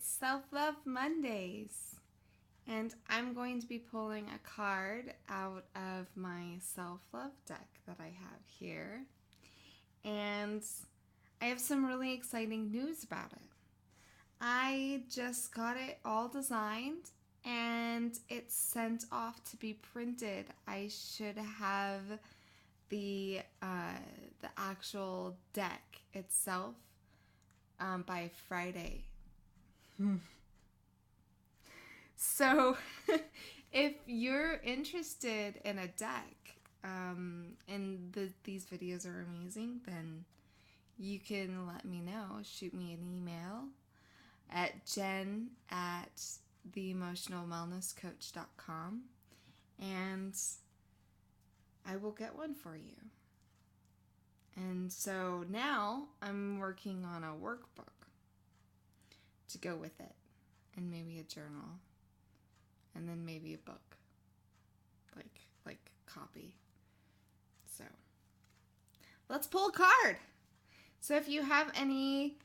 It's Self-Love Mondays, and I'm going to be pulling a card out of my self-love deck that I have here, and I have some really exciting news about it. I just got it all designed and it's sent off to be printed. I should have the actual deck itself by Friday. So, if you're interested in a deck, and these videos are amazing, then you can let me know. Shoot me an email at jen@theemotionalwellnesscoach.com and I will get one for you. And so now I'm working on a workbook to go with it, and maybe a journal, and then maybe a book, like copy. So let's pull a card. So if you have any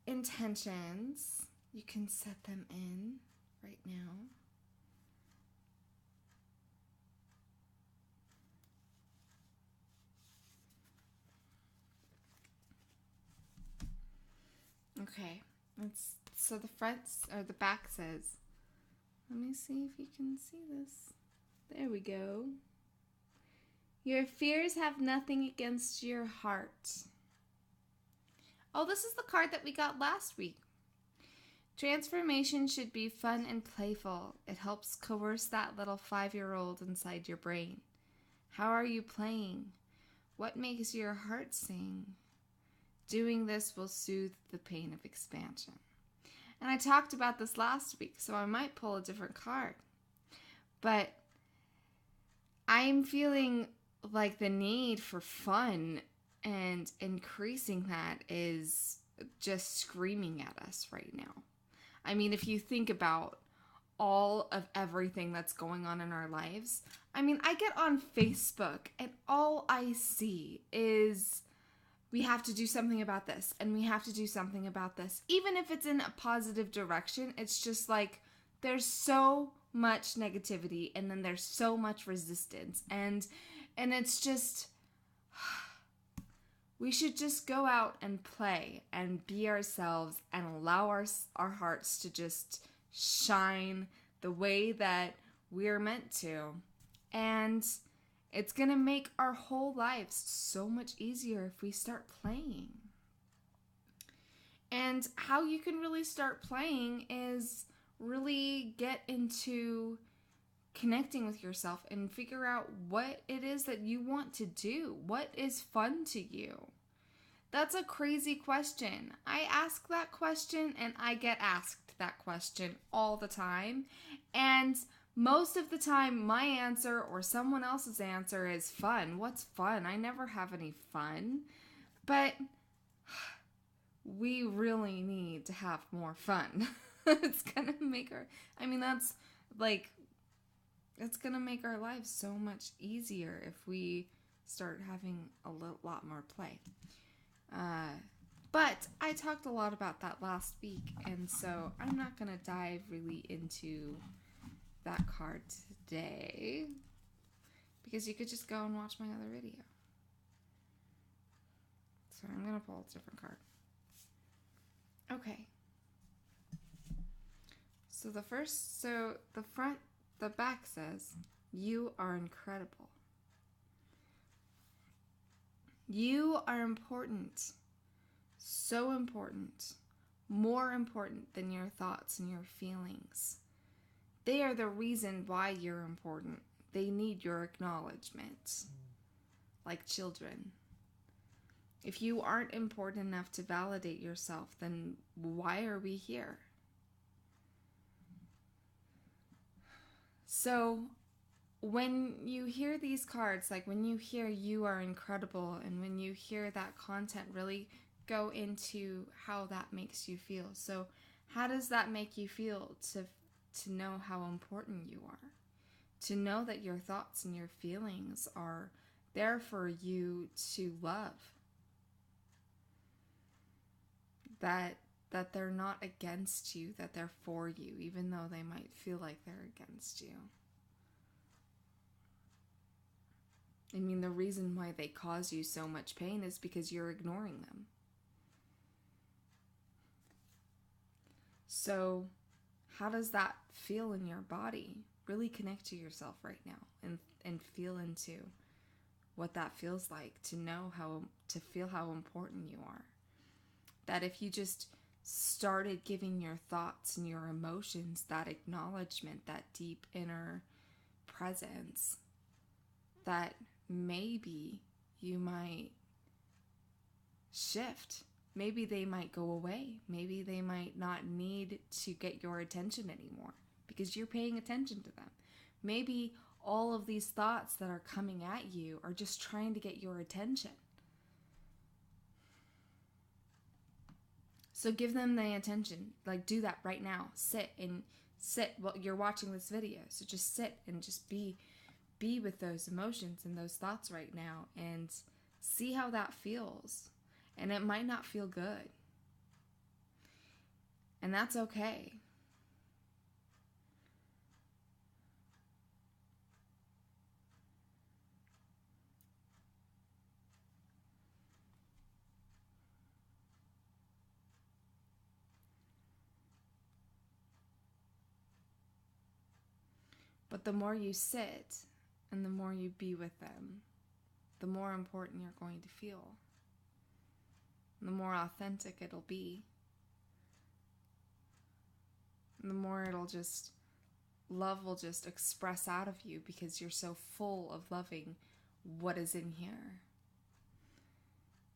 intentions, you can set them in right now. Okay, so the front or the back says, let me see if you can see this. There we go. Your fears have nothing against your heart. Oh, this is the card that we got last week. Transformation should be fun and playful. It helps coerce that little 5-year-old inside your brain. How are you playing? What makes your heart sing? Doing this will soothe the pain of expansion. And I talked about this last week, so I might pull a different card. But I'm feeling like the need for fun and increasing that is just screaming at us right now. I mean, if you think about all of everything that's going on in our lives, I mean, I get on Facebook and all I see is we have to do something about this and we have to do something about this. Even if it's in a positive direction, it's just like there's so much negativity and then there's so much resistance. And it's just, we should just go out and play and be ourselves and allow our hearts to just shine the way that we're meant to. And it's going to make our whole lives so much easier if we start playing. And how you can really start playing is really get into connecting with yourself and figure out what it is that you want to do. What is fun to you? That's a crazy question. I ask that question and I get asked that question all the time. And most of the time, my answer or someone else's answer is fun. What's fun? I never have any fun. But we really need to have more fun. It's going to make it's going to make our lives so much easier if we start having a lot more play. But I talked a lot about that last week, and so I'm not going to dive really into that card today because you could just go and watch my other video. So I'm going to pull a different card. Okay. So the back says, you are incredible. You are important. So important. More important than your thoughts and your feelings. They are the reason why you're important. They need your acknowledgement. Like children. If you aren't important enough to validate yourself, then why are we here? So when you hear these cards, like when you hear you are incredible, and when you hear that content, really go into how that makes you feel. So how does that make you feel to know how important you are? To know that your thoughts and your feelings are there for you to love. That that they're not against you, that they're for you, even though they might feel like they're against you. I mean, the reason why they cause you so much pain is because you're ignoring them. So, how does that feel in your body? Really connect to yourself right now and feel into what that feels like, to feel how important you are. That if you just started giving your thoughts and your emotions that acknowledgement, that deep inner presence, that maybe you might shift. Maybe they might go away. Maybe they might not need to get your attention anymore because you're paying attention to them. Maybe all of these thoughts that are coming at you are just trying to get your attention. So give them the attention. Like, do that right now. Sit while you're watching this video. So just sit and just be with those emotions and those thoughts right now and see how that feels. And it might not feel good. And that's okay. But the more you sit and the more you be with them, the more important you're going to feel. And the more authentic it'll be. And the more love will just express out of you because you're so full of loving what is in here.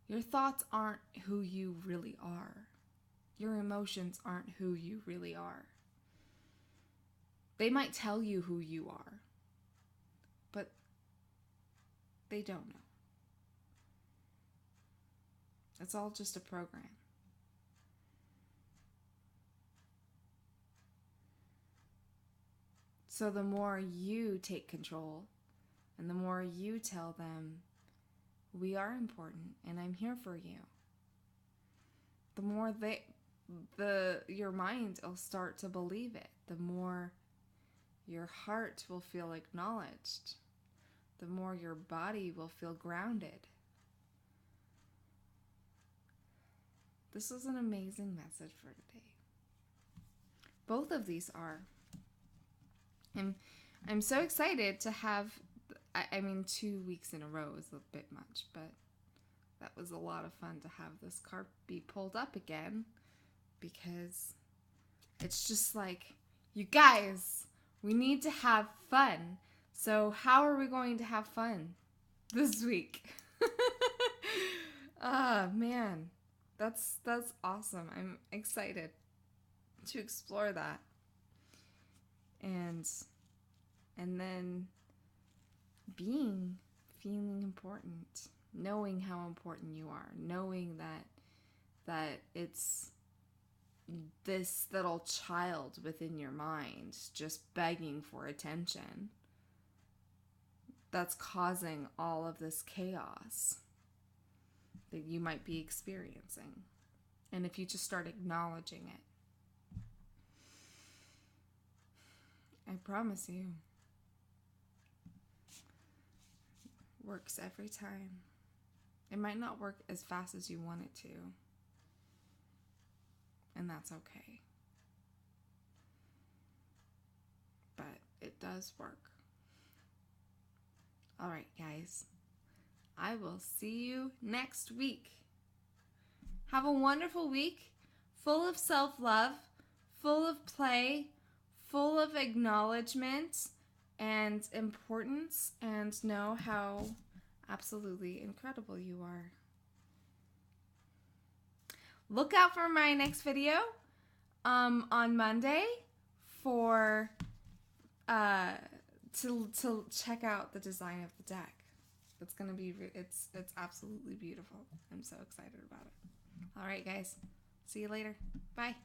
Your thoughts aren't who you really are. Your emotions aren't who you really are. They might tell you who you are, but they don't know. It's all just a program. So the more you take control and the more you tell them, we are important and I'm here for you, the more your mind will start to believe it. The more your heart will feel acknowledged. The more your body will feel grounded. This was an amazing message for today. Both of these are. I'm so excited to have, 2 weeks in a row is a bit much, but that was a lot of fun to have this cart be pulled up again because it's just like, you guys, we need to have fun. So how are we going to have fun this week? Man, that's awesome. I'm excited to explore that. And then feeling important, knowing how important you are, knowing that it's this little child within your mind just begging for attention that's causing all of this chaos that you might be experiencing. And if you just start acknowledging it, I promise you, works every time. It might not work as fast as you want it to, and that's okay. But it does work. All right, guys. I will see you next week. Have a wonderful week, full of self-love, full of play, full of acknowledgement and importance, and know how absolutely incredible you are. Look out for my next video on Monday for to check out the design of the deck. It's gonna be it's absolutely beautiful. I'm so excited about it. All right, guys. See you later. Bye.